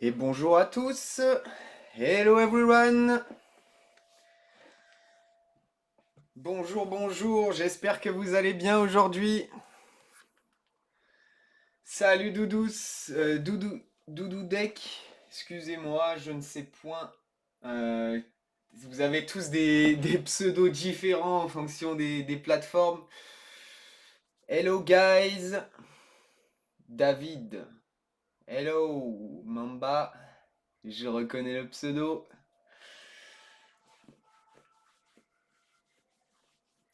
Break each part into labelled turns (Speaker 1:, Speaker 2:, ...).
Speaker 1: Et bonjour à tous. Hello everyone. Bonjour, bonjour. J'espère que vous allez bien aujourd'hui. Salut Doudous, Doudou Deck. Excusez-moi, je ne sais point. Euh, Vous avez tous des pseudos différents en fonction des plateformes. Hello guys. David. Hello Mamba. Je reconnais le pseudo.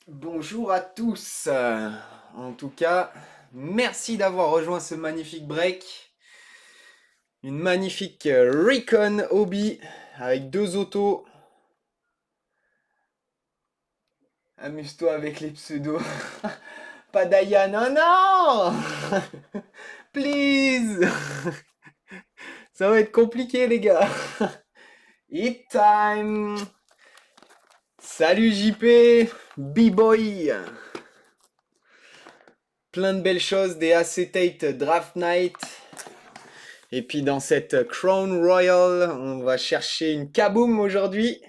Speaker 1: Bonjour à tous. En tout cas, merci d'avoir rejoint ce magnifique break. Une magnifique Recon Hobby avec deux autos. Amuse-toi avec les pseudos. Pas Diana, non, non. Please. Ça va être compliqué les gars. Hit time. Salut JP. B-Boy. Plein de belles choses, des acetate Draft Night. Et puis dans cette Crown Royal, on va chercher une Kaboom aujourd'hui.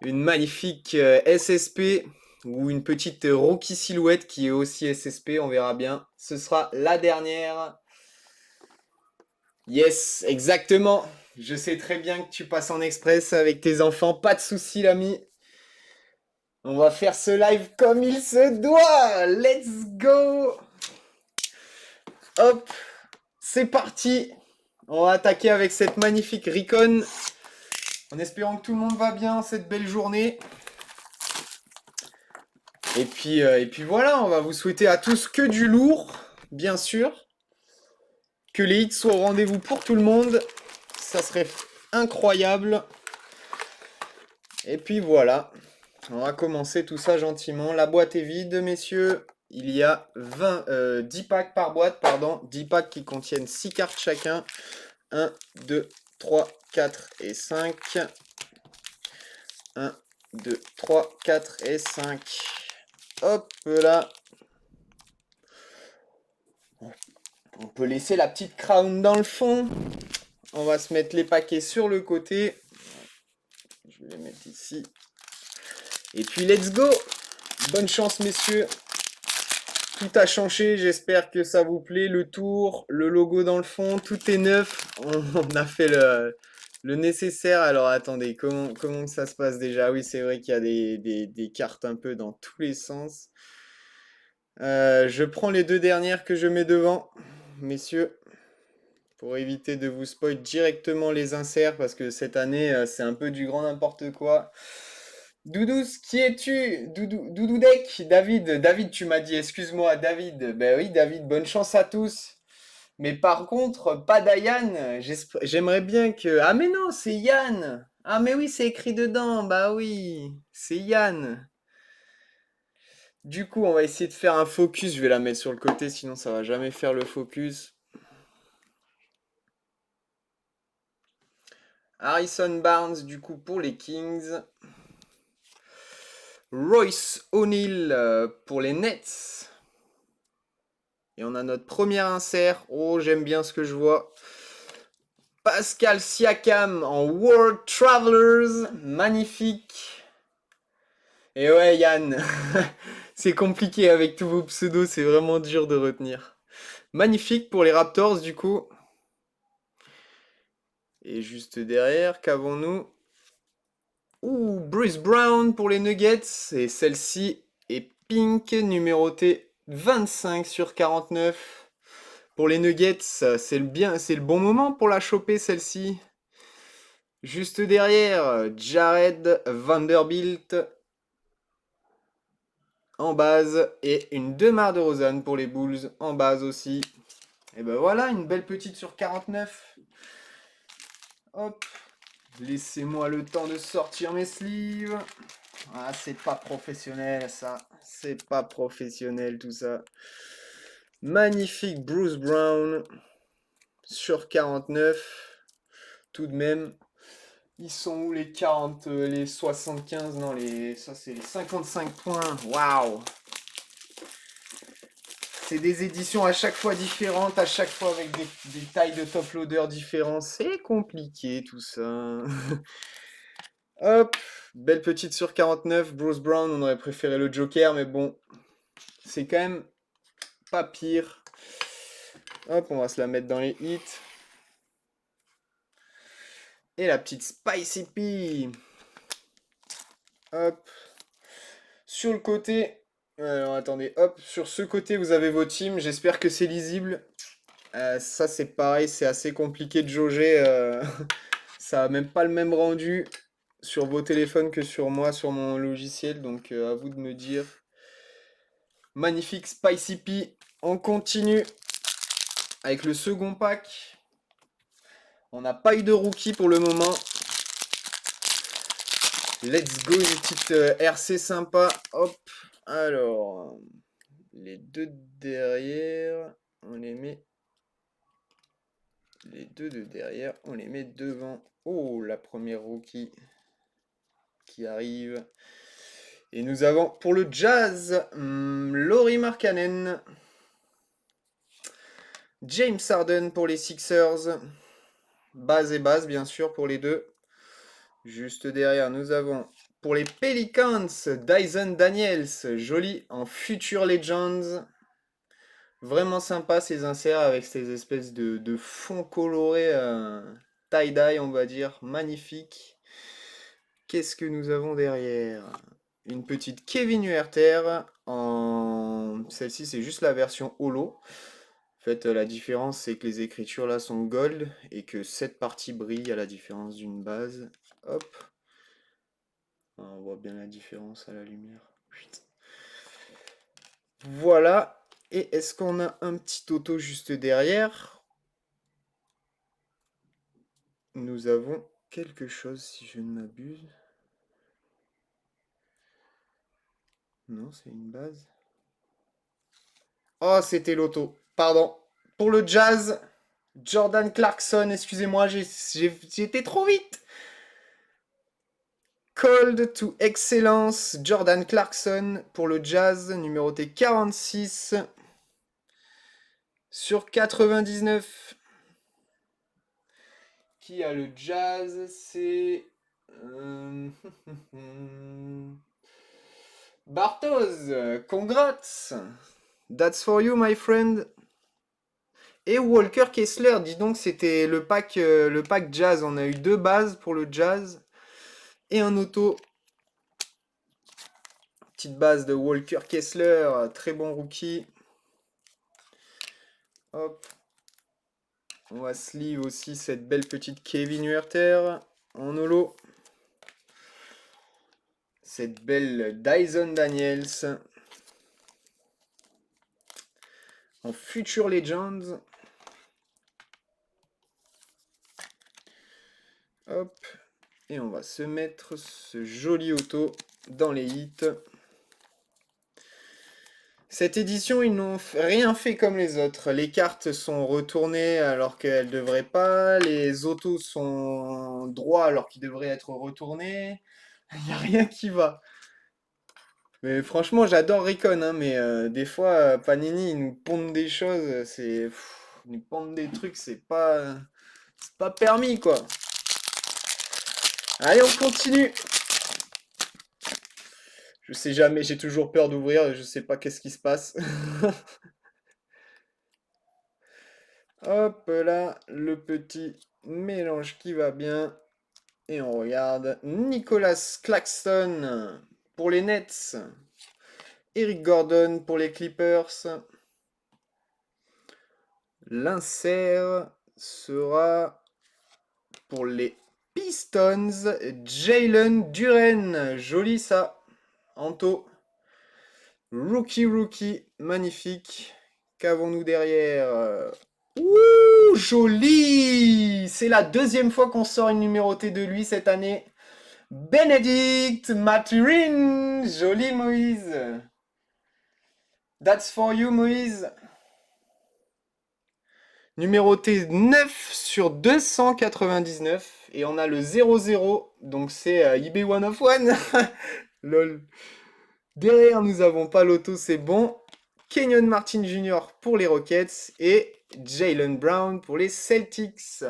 Speaker 1: Une magnifique SSP ou une petite Rookie Silhouette qui est aussi SSP, on verra bien. Ce sera la dernière. Yes, exactement. Je sais très bien que tu passes en express avec tes enfants, pas de souci l'ami. On va faire ce live comme il se doit. Let's go. Hop, c'est parti. On va attaquer avec cette magnifique Recon. En espérant que tout le monde va bien cette belle journée. Et puis voilà, on va vous souhaiter à tous que du lourd, bien sûr. Que les hits soient au rendez-vous pour tout le monde. Ça serait incroyable. Et puis voilà, on va commencer tout ça gentiment. La boîte est vide, messieurs. Il y a 10 packs par boîte, pardon. 10 packs qui contiennent 6 cartes chacun. 1, 2, 3, 4 et 5. 1, 2, 3, 4 et 5. Hop là. On peut laisser la petite crown dans le fond. On va se mettre les paquets sur le côté. Je vais les mettre ici. Et puis let's go. Bonne chance messieurs. Tout a changé, j'espère que ça vous plaît. Le tour, le logo dans le fond, tout est neuf. On a fait le nécessaire. Alors attendez, comment ça se passe déjà? Oui, c'est vrai qu'il y a des cartes un peu dans tous les sens. Je prends les deux dernières que je mets devant, messieurs, pour éviter de vous spoil directement les inserts, parce que cette année, c'est un peu du grand n'importe quoi. Doudous, qui es-tu? Doudou Deck, David, tu m'as dit, excuse-moi, David. Ben oui, David, bonne chance à tous. Mais par contre, pas Diane, j'aimerais bien que... Ah mais non, c'est Yann. Ah mais oui, c'est écrit dedans, bah oui, c'est Yann. Du coup, on va essayer de faire un focus, je vais la mettre sur le côté, sinon ça va jamais faire le focus. Harrison Barnes, du coup, pour les Kings. Royce O'Neal pour les Nets. Et on a notre premier insert. Oh, j'aime bien ce que je vois. Pascal Siakam en World Travelers. Magnifique. Et ouais, Yann. C'est compliqué avec tous vos pseudos. C'est vraiment dur de retenir. Magnifique pour les Raptors, du coup. Et juste derrière, qu'avons-nous? Ouh, Bruce Brown pour les Nuggets. Et celle-ci est pink, numérotée 25 sur 49. Pour les Nuggets, c'est le bon moment pour la choper celle-ci. Juste derrière, Jared Vanderbilt en base et une DeMar DeRozan pour les Bulls en base aussi. Et ben voilà, une belle petite sur 49. Hop, laissez-moi le temps de sortir mes sleeves. Ah, c'est pas professionnel ça. C'est pas professionnel tout ça. Magnifique Bruce Brown sur 49. Tout de même, ils sont où les 40, les 75? Non, ça c'est les 55 points. Waouh! C'est des éditions à chaque fois différentes, à chaque fois avec des tailles de top loader différentes. C'est compliqué tout ça. Hop, belle petite sur 49. Bruce Brown, on aurait préféré le Joker, mais bon, c'est quand même pas pire. Hop, on va se la mettre dans les hits. Et la petite Spicy Pea. Hop. Sur le côté, alors attendez, hop, sur ce côté vous avez vos teams, j'espère que c'est lisible. Ça c'est pareil, c'est assez compliqué de jauger, ça a même pas le même rendu sur vos téléphones que sur moi, sur mon logiciel, donc à vous de me dire. Magnifique Spicy Pea, on continue avec le second pack. On n'a pas eu de rookie pour le moment. Let's go, une petite RC sympa, hop. Alors, les deux derrière, on les met. Les deux de derrière, on les met devant. Oh, la première rookie qui arrive. Et nous avons pour le Jazz, Lauri Markkanen. James Harden pour les Sixers. Base et base, bien sûr, pour les deux. Juste derrière, nous avons pour les Pelicans, Dyson Daniels. Joli en Future Legends. Vraiment sympa ces inserts avec ces espèces de fonds colorés tie-dye, on va dire. Magnifique. Qu'est-ce que nous avons derrière? Une petite Kevin Huerter. Celle-ci, c'est juste la version holo. En fait, la différence, c'est que les écritures là sont gold et que cette partie brille à la différence d'une base. Hop. On voit bien la différence à la lumière. Voilà. Et est-ce qu'on a un petit auto juste derrière? Nous avons quelque chose, si je ne m'abuse. Non, c'est une base. Oh, c'était l'auto. Pardon. Pour le Jazz, Jordan Clarkson, excusez-moi, j'ai été trop vite. Cold to Excellence, Jordan Clarkson pour le Jazz, numéroté 46 sur 99. Qui a le Jazz? C'est Bartos, congrats. That's for you, my friend. Et Walker Kessler, dis donc, c'était le pack Jazz. On a eu deux bases pour le Jazz et un auto. Petite base de Walker Kessler, très bon rookie. Hop. On va sleeve aussi cette belle petite Kevin Huerter en holo. Cette belle Dyson Daniels en Future Legends. Hop. Et on va se mettre ce joli auto dans les hits. Cette édition, ils n'ont rien fait comme les autres. Les cartes sont retournées alors qu'elles ne devraient pas. Les autos sont droits alors qu'ils devraient être retournés. Il n'y a rien qui va. Mais franchement, j'adore Recon, hein, mais des fois, Panini, ils nous pondent des choses. Ils nous pondent des trucs, c'est pas permis, quoi. Allez, on continue. Je sais jamais, j'ai toujours peur d'ouvrir, je sais pas qu'est-ce qui se passe. Hop là, le petit mélange qui va bien. Et on regarde Nicolas Claxton pour les Nets. Eric Gordon pour les Clippers. L'insert sera pour les Pistons. Jalen Duren. Joli ça. Anto. Rookie. Magnifique. Qu'avons-nous derrière? Ouh, joli! C'est la deuxième fois qu'on sort une numérotée de lui cette année. Benedict Mathurin! Joli Moïse! That's for you Moïse! Numéroté 9 sur 299. Et on a le 0-0. Donc c'est eBay One of One. Lol. Derrière, nous avons pas l'auto, c'est bon. Kenyon Martin Jr. pour les Rockets et Jaylen Brown pour les Celtics.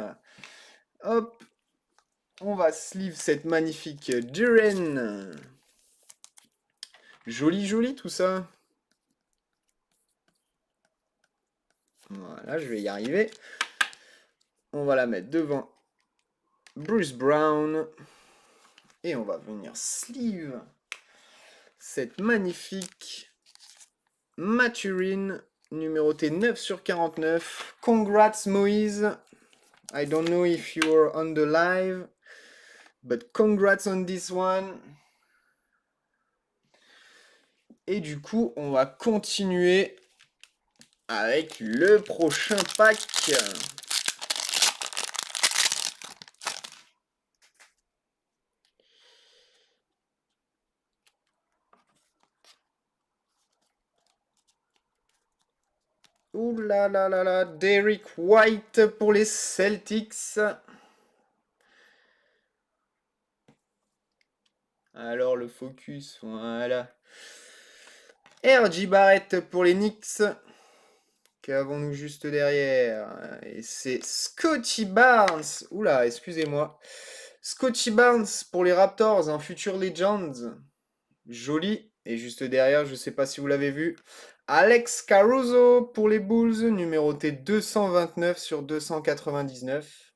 Speaker 1: Hop, on va sleeve cette magnifique Duren. Joli, joli tout ça. Voilà, je vais y arriver. On va la mettre devant Bruce Brown. Et on va venir sleeve cette magnifique Maturin, numéroté 9/49. Congrats Moïse. I don't know if you're on the live, but congrats on this one. Et du coup, on va continuer avec le prochain pack. Ouh là là là là, Derrick White pour les Celtics. Alors le focus, voilà. R.J. Barrett pour les Knicks. Qu'avons-nous juste derrière? Et c'est Scottie Barnes. Oula, excusez-moi. Scottie Barnes pour les Raptors, un futur Legends. Joli. Et juste derrière, je ne sais pas si vous l'avez vu, Alex Caruso pour les Bulls, numéroté 229/299.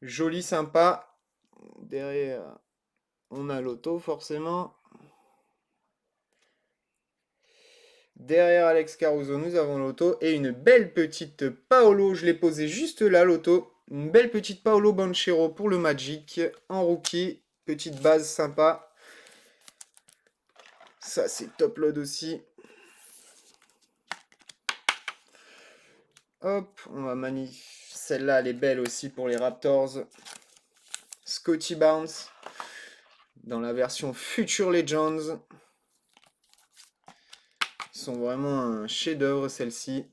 Speaker 1: Joli, sympa. Derrière, on a l'auto forcément. Derrière Alex Caruso, nous avons l'auto. Et une belle petite Paolo, je l'ai posé juste là, l'auto. Une belle petite Paolo Banchero pour le Magic en rookie. Petite base sympa. Ça, c'est top load aussi. Hop, on va magnifier. Celle-là, elle est belle aussi pour les Raptors. Scottie Barnes. Dans la version Future Legends. Ils sont vraiment un chef-d'œuvre, celle-ci.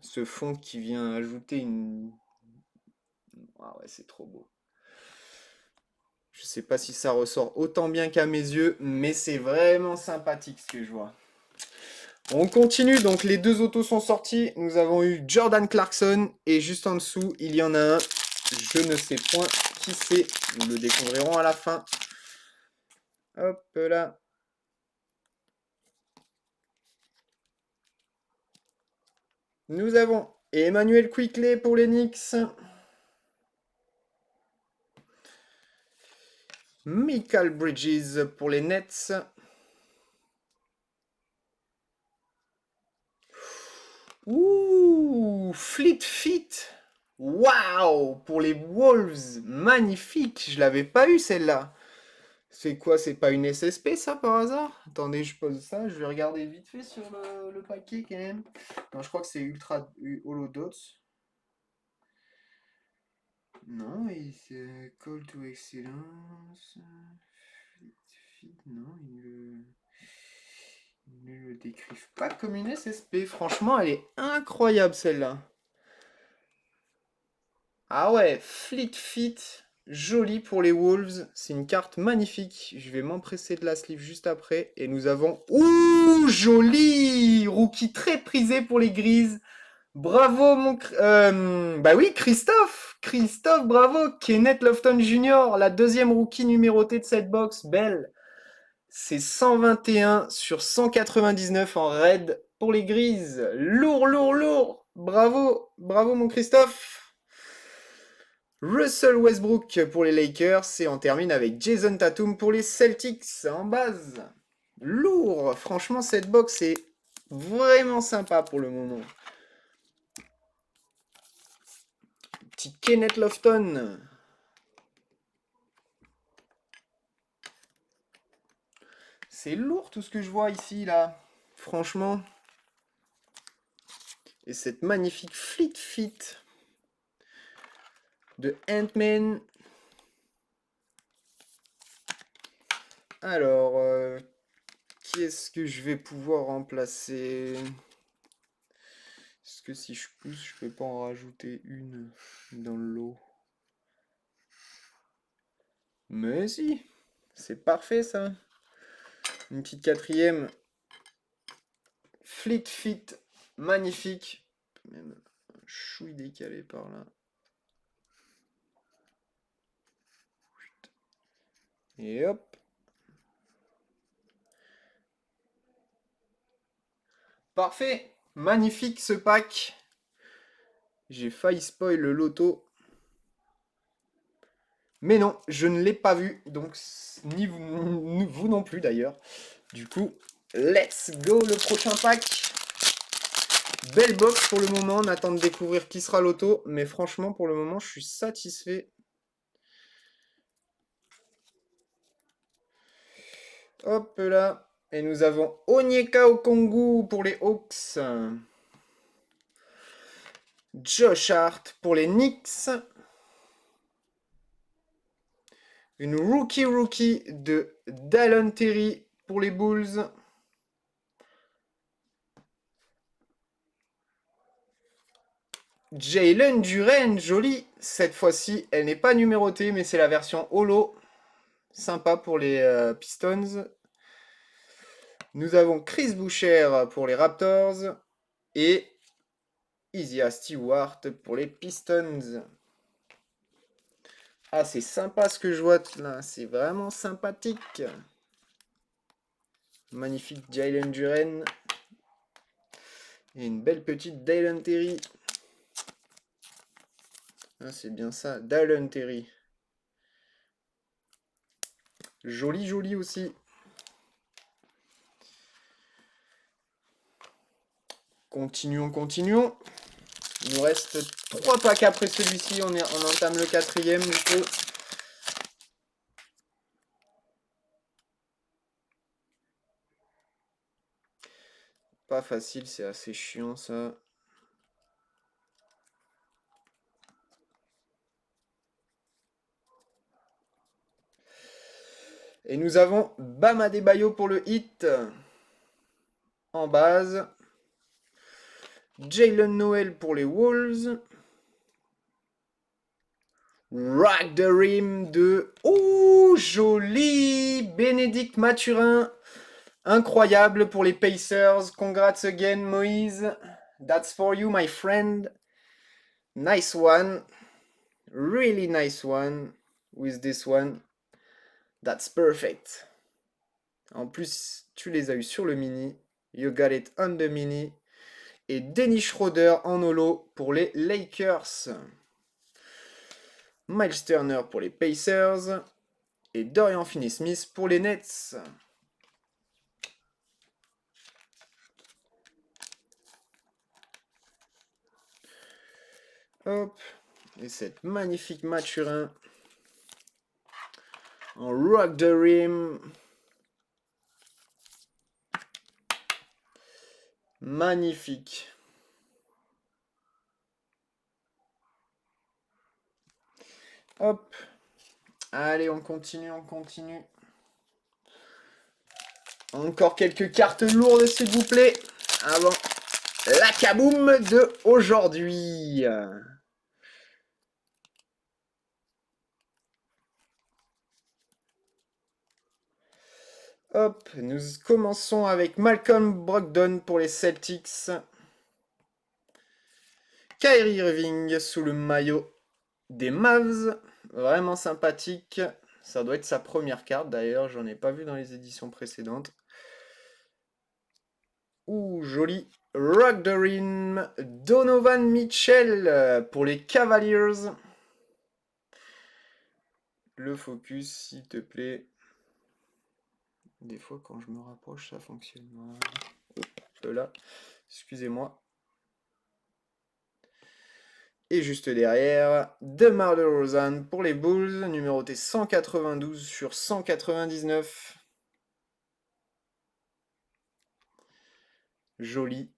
Speaker 1: Ce fond qui vient ajouter une... Ah ouais, c'est trop beau. Je sais pas si ça ressort autant bien qu'à mes yeux, mais c'est vraiment sympathique ce que je vois. On continue, donc les deux autos sont sortis. Nous avons eu Jordan Clarkson et juste en dessous, il y en a un. Je ne sais point qui c'est. Nous le découvrirons à la fin. Hop là. Nous avons Emmanuel Quickley pour les Knicks. Michael Bridges pour les Nets. Ouh, Fleet Feet. Waouh, pour les Wolves. Magnifique. Je l'avais pas eu celle-là. C'est quoi? C'est pas une SSP ça par hasard? Attendez, je pose ça. Je vais regarder vite fait sur le paquet quand même. Non, je crois que c'est Ultra Holodots. Non, c'est Call to Excellence. Non, ils ne le décrivent pas comme une SSP. Franchement, elle est incroyable celle-là. Ah ouais, Fleet Feet, joli pour les Wolves. C'est une carte magnifique. Je vais m'empresser de la sleeve juste après. Et nous avons... Ouh, joli! Rookie très prisé pour les Grises. Bravo, bah oui, Christophe! Christophe, bravo! Kenneth Lofton Jr., la deuxième rookie numérotée de cette box. Belle. C'est 121/199 en raid pour les Grises. Lourd, lourd, lourd! Bravo! Bravo, mon Christophe! Russell Westbrook pour les Lakers et on termine avec Jason Tatum pour les Celtics en base. Lourd! Franchement, cette box est vraiment sympa pour le moment. Petit Kenneth Lofton. C'est lourd tout ce que je vois ici, là. Franchement. Et cette magnifique Fleet Feet de Ant-Man. Alors, qui est-ce que je vais pouvoir remplacer? Est-ce que si je pousse, je peux pas en rajouter une dans le lot? Mais si, c'est parfait ça. Une petite quatrième Fleet Fit, magnifique. Même un chouille décalé par là. Et hop. Parfait. Magnifique ce pack. J'ai failli spoil le loto. Mais non, je ne l'ai pas vu. Donc, ni vous non plus d'ailleurs. Du coup, let's go le prochain pack. Belle box pour le moment. On attend de découvrir qui sera l'auto. Mais franchement, pour le moment, je suis satisfait. Hop là. Et nous avons Onyeka Okongwu pour les Hawks. Josh Hart pour les Knicks. Une rookie de Dallin Terry pour les Bulls. Jalen Duren, jolie. Cette fois-ci, elle n'est pas numérotée, mais c'est la version holo. Sympa pour les Pistons. Nous avons Chris Boucher pour les Raptors. Et Isaiah Stewart pour les Pistons. Ah, c'est sympa ce que je vois là. C'est vraiment sympathique. Magnifique Jalen Duren. Et une belle petite Dallin Terry. Ah, c'est bien ça, Dallin Terry. Joli, joli aussi. Continuons, continuons. Il nous reste 3 packs après celui-ci. On entame le 4e du coup. Pas facile, c'est assez chiant ça. Et nous avons Bam Adebayo pour le hit. En base. Jalen Noel pour les Wolves. Rock the Rim de... Oh, joli Bénédicte Mathurin. Incroyable pour les Pacers. Congrats again, Moïse. That's for you, my friend. Nice one. Really nice one with this one. That's perfect. En plus, tu les as eu sur le mini. You got it on the mini. Et Dennis Schroeder en holo pour les Lakers. Miles Turner pour les Pacers. Et Dorian Finney-Smith pour les Nets. Hop. Et cette magnifique Mathurin. En Rock the Rim. Magnifique. Hop. Allez, on continue, on continue. Encore quelques cartes lourdes, s'il vous plaît. Avant la kaboom de aujourd'hui. Hop, nous commençons avec Malcolm Brogdon pour les Celtics. Kyrie Irving sous le maillot des Mavs. Vraiment sympathique. Ça doit être sa première carte d'ailleurs, j'en ai pas vu dans les éditions précédentes. Ouh, joli. Rock the Rim. Donovan Mitchell pour les Cavaliers. Le focus, s'il te plaît. Des fois, quand je me rapproche, ça fonctionne. Là, excusez-moi. Et juste derrière, DeMar DeRozan pour les Bulls, numéroté 192 sur 199. Joli.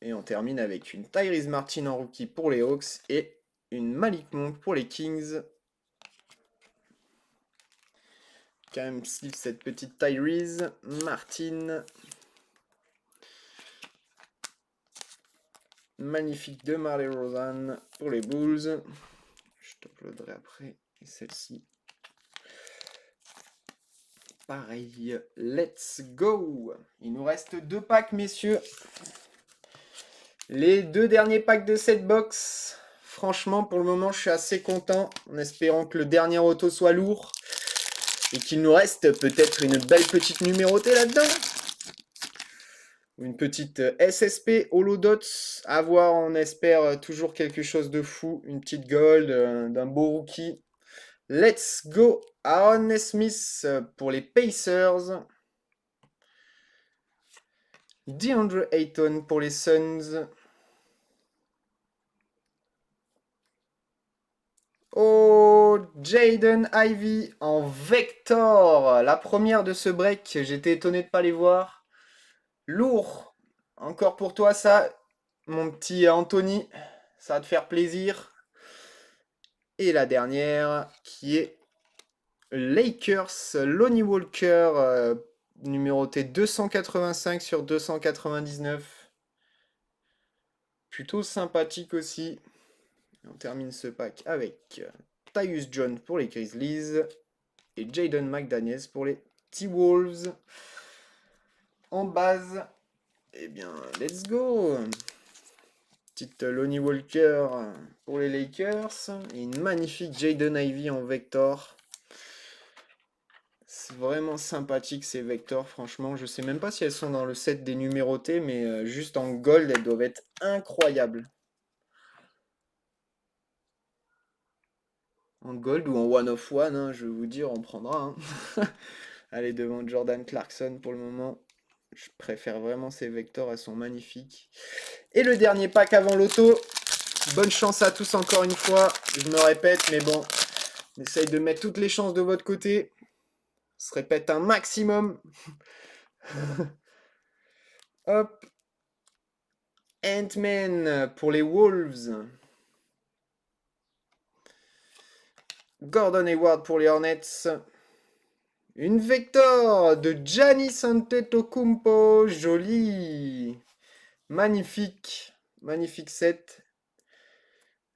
Speaker 1: Et on termine avec une Tyrese Martin en rookie pour les Hawks et une Malik Monk pour les Kings. Quand même style cette petite Tyrese Martin. Magnifique DeMar DeRozan pour les Bulls. Je t'uploaderai après. Et celle-ci. pareil. Let's go. Il nous reste 2 packs, messieurs. Les 2 derniers packs de cette box. Franchement, pour le moment, je suis assez content. En espérant que le dernier auto soit lourd. Et qu'il nous reste peut-être une belle petite numérotée là-dedans. Une petite SSP Holodots. À voir, on espère toujours quelque chose de fou. Une petite gold, d'un beau rookie. Let's go. Aaron Smith pour les Pacers. DeAndre Ayton pour les Suns. Oh, Jaden Ivey en Vector. La première de ce break. J'étais étonné de ne pas les voir. Lourd. Encore pour toi ça, mon petit Anthony. Ça va te faire plaisir. Et la dernière qui est Lakers. Lonnie Walker. Numéroté 285 sur 299. Plutôt sympathique aussi. On termine ce pack avec Tyus Jones pour les Grizzlies et Jaden McDaniels pour les T-Wolves. En base, eh bien, let's go. Petite Lonnie Walker pour les Lakers et une magnifique Jaden Ivey en Vector. C'est vraiment sympathique ces Vectors, franchement. Je sais même pas si elles sont dans le set des numérotés, mais juste en gold, elles doivent être incroyables. En gold ou en one of one, hein, je vais vous dire, on prendra. Hein. Allez, devant Jordan Clarkson pour le moment. Je préfère vraiment ces Vectors, elles sont magnifiques. Et le dernier pack avant l'auto. Bonne chance à tous encore une fois. Je me répète, mais bon, on essaye de mettre toutes les chances de votre côté. On se répète un maximum. Hop. Ant-Man pour les Wolves. Gordon Hayward pour les Hornets. Une Vector de Giannis Antetokounmpo. Joli. Magnifique. Magnifique set.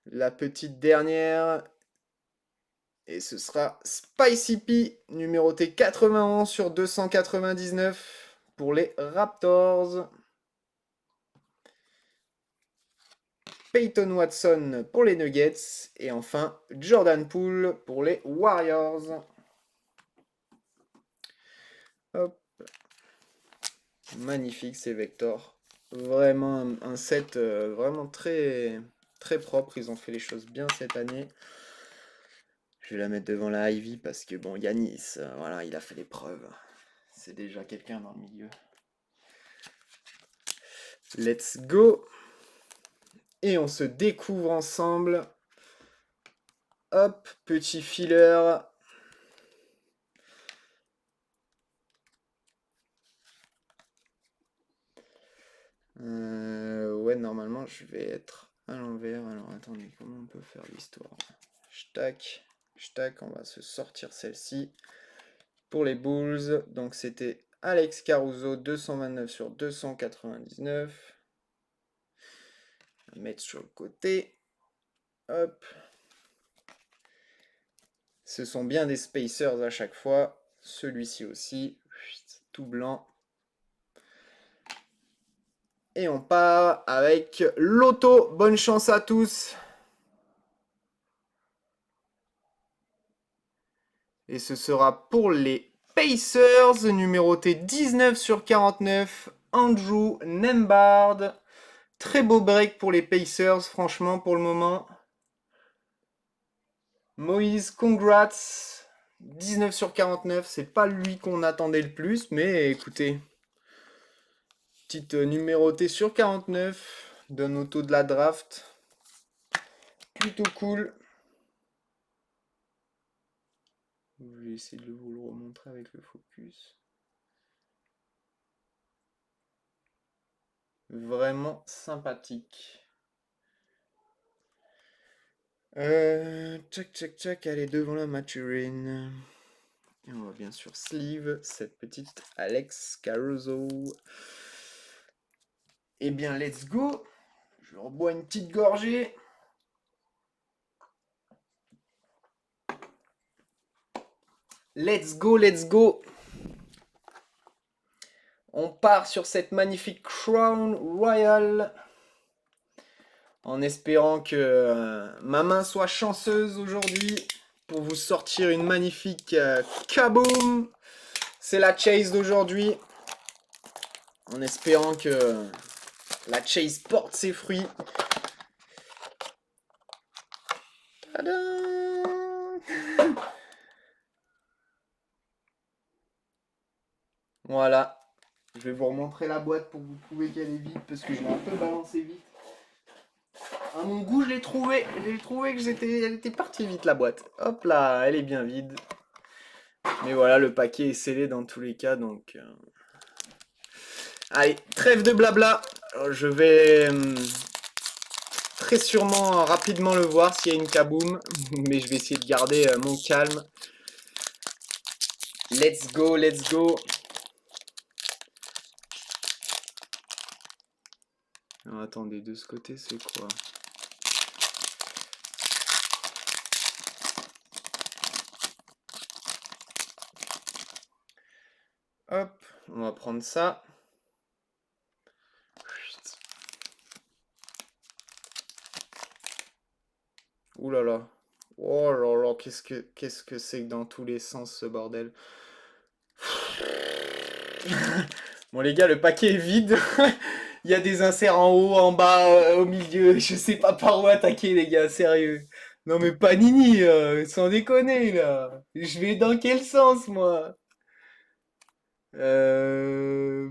Speaker 1: La petite dernière. Et ce sera Spicy P, numéroté 91 sur 299 pour les Raptors. Peyton Watson pour les Nuggets. Et enfin, Jordan Poole pour les Warriors. Hop. Magnifique ces Vectors. Vraiment un set vraiment très, très propre. Ils ont fait les choses bien cette année. Je vais la mettre devant la Ivy parce que bon, Yanis, voilà, il a fait les preuves. C'est déjà quelqu'un dans le milieu. Let's go. Et on se découvre ensemble. Hop, petit filler. Ouais, normalement, je vais être à l'envers. Alors, attendez, comment on peut faire l'histoire? Tac, on va se sortir celle-ci. Pour les Bulls, donc c'était Alex Caruso, 229 sur 299. On va mettre sur le côté. Hop. Ce sont bien des spacers à chaque fois. Celui-ci aussi. Tout blanc. Et on part avec l'auto. Bonne chance à tous. Et ce sera pour les Pacers, numéroté 19 sur 49. Andrew Nembhard. Très beau break pour les Pacers, franchement, pour le moment. Moïse, congrats. 19 sur 49, c'est pas lui qu'on attendait le plus, mais écoutez. Petite numérotée sur 49 d'un auto de la draft. Plutôt cool. Je vais essayer de vous le remontrer avec le focus. Vraiment sympathique. Tchac, allez, devant la Maturin. Et on va bien sûr sleeve cette petite Alex Caruso. Eh bien, let's go. Je rebois une petite gorgée. Let's go, let's go. On part sur cette magnifique Crown Royal. En espérant que ma main soit chanceuse aujourd'hui pour vous sortir une magnifique Kaboom. C'est la chase d'aujourd'hui. En espérant que la chase porte ses fruits. Tadam! Voilà. Je vais vous remontrer la boîte pour vous prouver qu'elle est vide parce que je l'ai un peu balancé vite. À mon goût, je l'ai trouvé. J'ai trouvé que elle était partie vite la boîte. Hop là, elle est bien vide. Mais voilà, le paquet est scellé dans tous les cas, donc... Allez, trêve de blabla. Alors, je vais très sûrement rapidement le voir s'il y a une kaboom. Mais je vais essayer de garder mon calme. Let's go, let's go. Alors, attendez, de ce côté, c'est quoi? Hop, on va prendre ça. Ouh là là. Oh là là, qu'est-ce que c'est que dans tous les sens ce bordel. Bon les gars, le paquet est vide. Il y a des inserts en haut, en bas, au milieu. Je sais pas par où attaquer les gars, sérieux. Non mais Panini, sans déconner là. Je vais dans quel sens moi? Euh...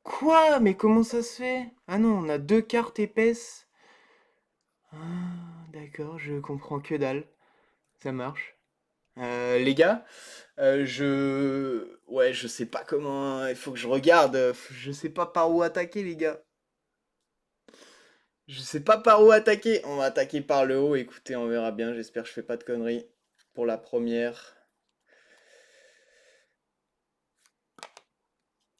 Speaker 1: Quoi? Mais comment ça se fait? Ah non, on a deux cartes épaisses. Ah, d'accord, je comprends que dalle. Ça marche. Les gars, ouais, je sais pas comment... Il faut que je regarde. Je sais pas par où attaquer, les gars. Je sais pas par où attaquer. On va attaquer par le haut. Écoutez, on verra bien. J'espère que je fais pas de conneries pour la première.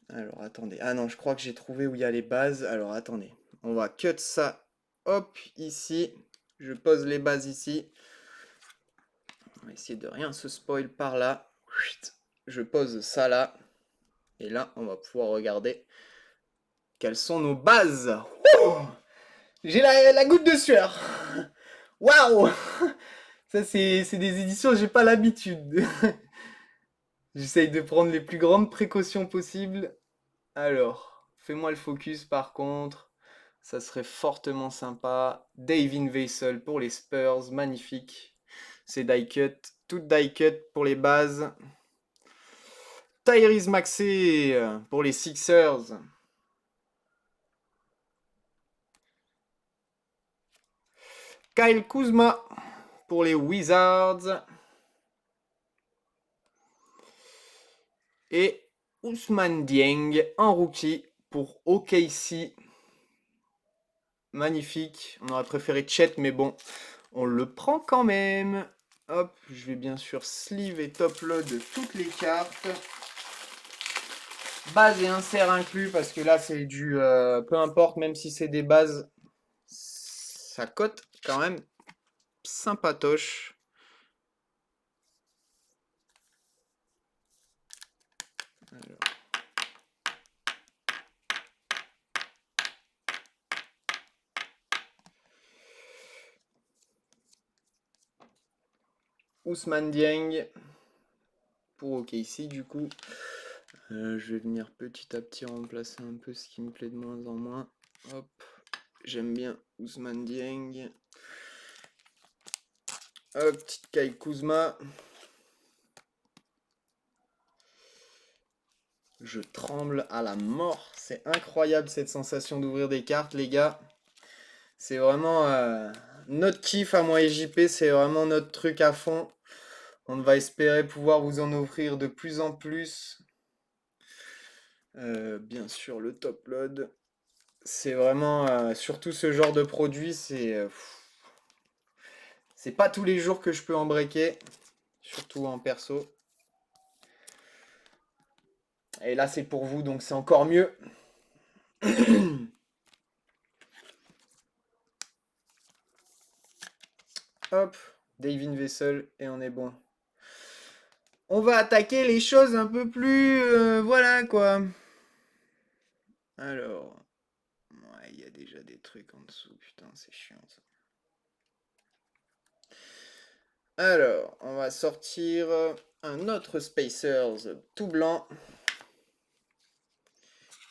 Speaker 1: Alors, attendez. Ah non, je crois que j'ai trouvé où il y a les bases. Alors, attendez. On va cut ça. Hop, ici. Je pose les bases ici. On va essayer de rien se spoil par là. Je pose ça là. Et là, on va pouvoir regarder quelles sont nos bases. Ouh, j'ai la goutte de sueur. Waouh! Ça, c'est des éditions, j'ai pas l'habitude. J'essaye de prendre les plus grandes précautions possibles. Alors, fais-moi le focus par contre. Ça serait fortement sympa. Davin Vassell pour les Spurs, magnifique. C'est die cut, toute die cut pour les bases. Tyrese Maxey pour les Sixers. Kyle Kuzma pour les Wizards. Et Ousmane Dieng en rookie pour OKC. Magnifique. On aurait préféré Chet, mais bon, on le prend quand même. Hop, je vais bien sûr sleeve et top load toutes les cartes. Base et insert inclus, parce que là, c'est du... peu importe, même si c'est des bases, ça cote quand même sympatoche. Alors. Ousmane Dieng pour OKC du coup. Je vais venir petit à petit remplacer un peu ce qui me plaît de moins en moins. Hop, j'aime bien Ousmane Dieng. Hop, petite Kyle Kuzma. Je tremble à la mort. C'est incroyable cette sensation d'ouvrir des cartes, les gars. C'est vraiment notre kiff à moi et JP. C'est vraiment notre truc à fond. On va espérer pouvoir vous en offrir de plus en plus. Bien sûr, le top load. C'est vraiment, surtout ce genre de produit, c'est pas tous les jours que je peux en breaker. Surtout en perso. Et là, c'est pour vous, donc c'est encore mieux. Hop, Davin Vassell, et on est bon. On va attaquer les choses un peu plus... voilà, quoi. Alors, ouais, il y a déjà des trucs en dessous, putain, c'est chiant ça. Alors, on va sortir un autre Spacers tout blanc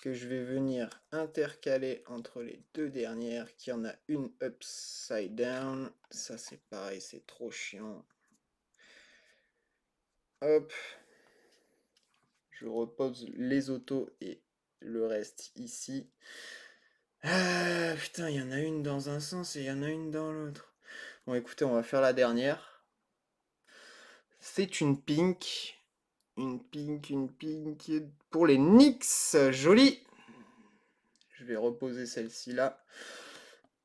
Speaker 1: que je vais venir intercaler entre les deux dernières, qui en a une upside down. Ça c'est pareil, c'est trop chiant. Hop. Je repose les autos et le reste ici. Ah putain, il y en a une dans un sens et il y en a une dans l'autre. Bon écoutez, on va faire la dernière. C'est une pink. Une pink pour les Knicks. Jolie. Je vais reposer celle-ci là.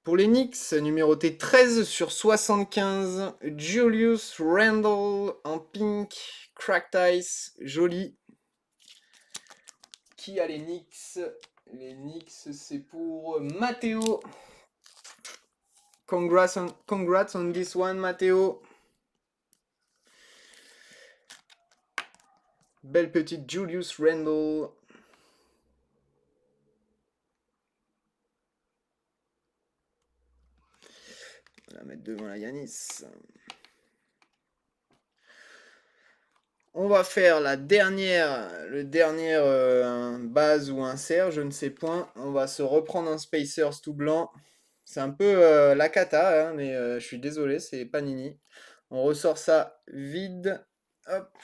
Speaker 1: Pour les Knicks, numéroté 13 sur 75, Julius Randle en pink, cracked ice, joli. Qui a les Knicks? Les Knicks, c'est pour Matteo. Congrats on this one, Matteo. Belle petite Julius Randle. On va la mettre devant la Yanis. On va faire la dernière, le dernier base ou insert, je ne sais point. On va se reprendre un Spacers tout blanc. C'est un peu la cata, hein, mais je suis désolé, c'est Panini. On ressort ça vide. Hop.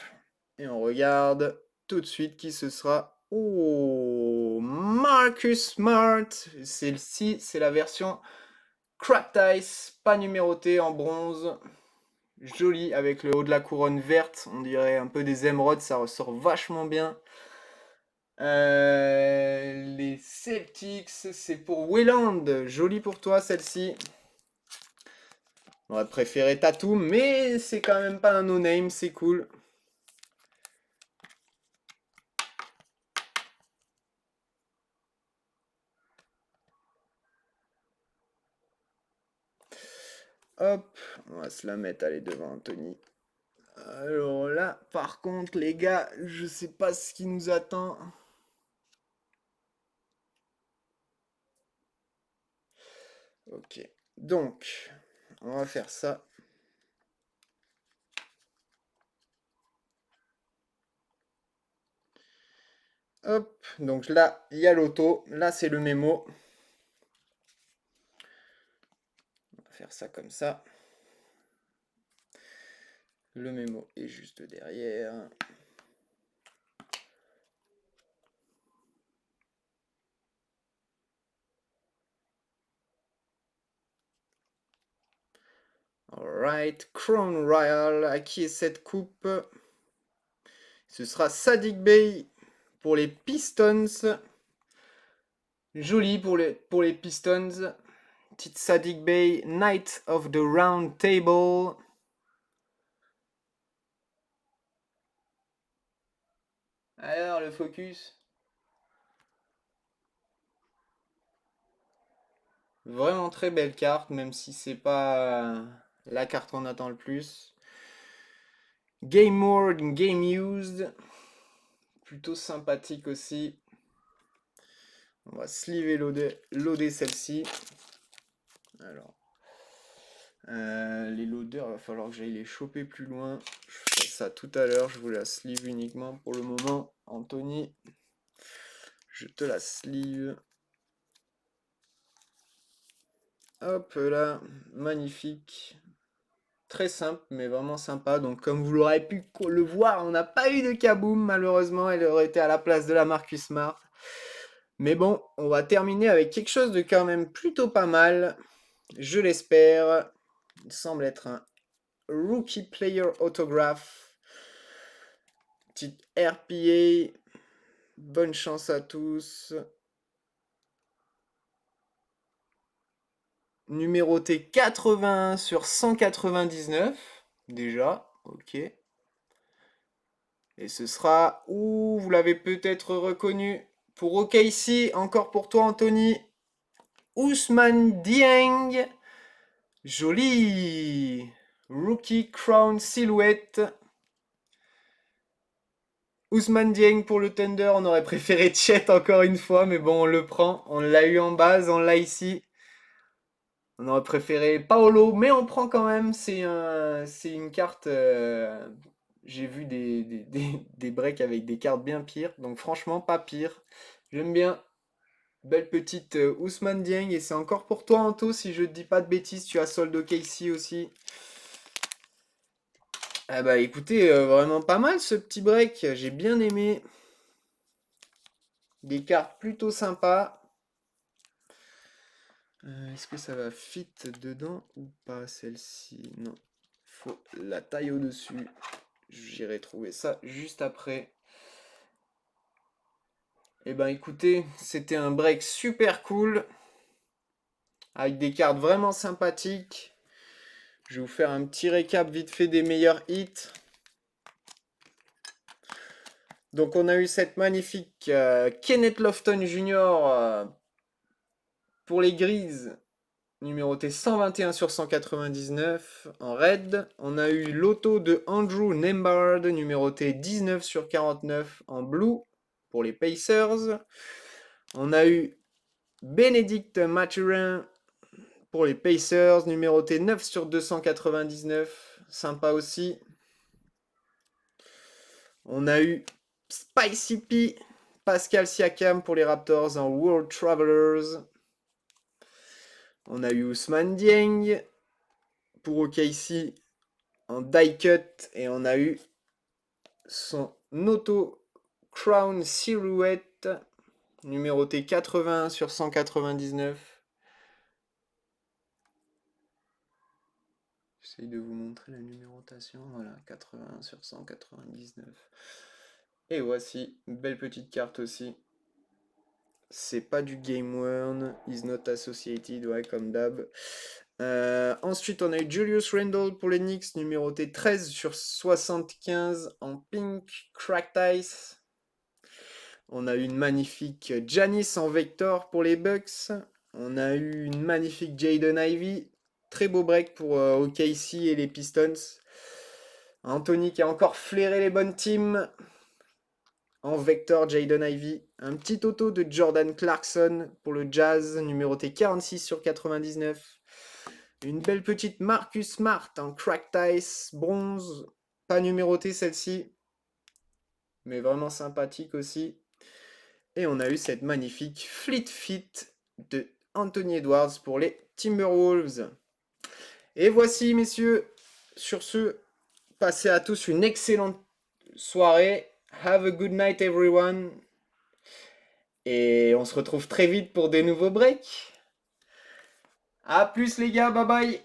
Speaker 1: Et on regarde tout de suite qui ce sera. Oh, Marcus Smart. Celle-ci, c'est la version Cracked Ice, pas numérotée, en bronze. Joli avec le haut de la couronne verte. On dirait un peu des émeraudes, ça ressort vachement bien. Les Celtics, c'est pour Wayland. Joli pour toi celle-ci. On aurait préféré Tatum, mais c'est quand même pas un no-name, c'est cool. Hop, on va se la mettre, allez, devant Anthony. Alors là, par contre, les gars, je sais pas ce qui nous attend. Ok, donc, on va faire ça. Hop, donc là, il y a l'auto. Là, c'est le mémo. On va faire ça comme ça. Le mémo est juste derrière. Alright, Crown Royal. À qui est cette coupe? Ce sera Saddiq Bey pour les Pistons. Joli pour les Pistons. Petite Saddiq Bey, Knight of the Round Table. Alors, le focus. Vraiment très belle carte, même si c'est pas la carte qu'on attend le plus. Game Mode, Game Used. Plutôt sympathique aussi. On va sleever loader celle-ci. Alors, les loaders, il va falloir que j'aille les choper plus loin. Je ferai ça tout à l'heure. Je vous la sleeve uniquement pour le moment. Anthony, je te la sleeve. Hop là, magnifique. Très simple, mais vraiment sympa. Donc, comme vous l'aurez pu le voir, on n'a pas eu de kaboom, malheureusement. Elle aurait été à la place de la Marcus Smart. Mais bon, on va terminer avec quelque chose de quand même plutôt pas mal. Je l'espère. Il semble être un Rookie Player Autograph. Petite RPA. Bonne chance à tous. Numéroté 81 sur 199. Déjà, ok. Et ce sera, ouh, vous l'avez peut-être reconnu, pour OKC, encore pour toi Anthony, Ousmane Dieng, joli, Rookie Crown Silhouette, Ousmane Dieng pour le Thunder. On aurait préféré Chet encore une fois, mais bon, on le prend. On l'a eu en base, on l'a ici. On aurait préféré Paolo, mais on prend quand même. C'est une carte. J'ai vu des breaks avec des cartes bien pires. Donc franchement, pas pire. J'aime bien. Belle petite Ousmane Dieng. Et c'est encore pour toi, Anto, si je te dis pas de bêtises. Tu as Sold OKC aussi. Ah bah écoutez, vraiment pas mal ce petit break. J'ai bien aimé. Des cartes plutôt sympas. Est-ce que ça va fit dedans ou pas celle-ci? Non. Faut la taille au-dessus. J'irai trouver ça juste après. Et ben écoutez, c'était un break super cool. Avec des cartes vraiment sympathiques. Je vais vous faire un petit récap vite fait des meilleurs hits. Donc on a eu cette magnifique Kenneth Lofton Jr. Pour les Grises, numéroté 121 sur 199 en red. On a eu l'auto de Andrew Nembhard, numéroté 19 sur 49 en blue pour les Pacers. On a eu Benedict Mathurin pour les Pacers, numéroté 9 sur 299, sympa aussi. On a eu Spicy P, Pascal Siakam pour les Raptors en World Travelers. On a eu Ousmane Dieng pour OKC en die cut et on a eu son auto Crown Silhouette numéroté 80 sur 199. J'essaye de vous montrer la numérotation. Voilà, 80 sur 199. Et voici, une belle petite carte aussi. C'est pas du Game Worn, is not associated, ouais, comme d'hab. Ensuite, on a eu Julius Randle pour les Knicks, numéroté 13 sur 75 en pink cracked ice. On a eu une magnifique Giannis en vector pour les Bucks. On a eu une magnifique Jaden Ivey. Très beau break pour OKC et les Pistons. Anthony qui a encore flairé les bonnes teams. En vector, Jaden Ivey. Un petit auto de Jordan Clarkson pour le Jazz, numéroté 46 sur 99. Une belle petite Marcus Smart en cracked ice, bronze. Pas numérotée celle-ci, mais vraiment sympathique aussi. Et on a eu cette magnifique Fleet Fit de Anthony Edwards pour les Timberwolves. Et voici, messieurs, sur ce, passez à tous une excellente soirée. Have a good night, everyone. Et on se retrouve très vite pour des nouveaux breaks. A plus, les gars, bye bye.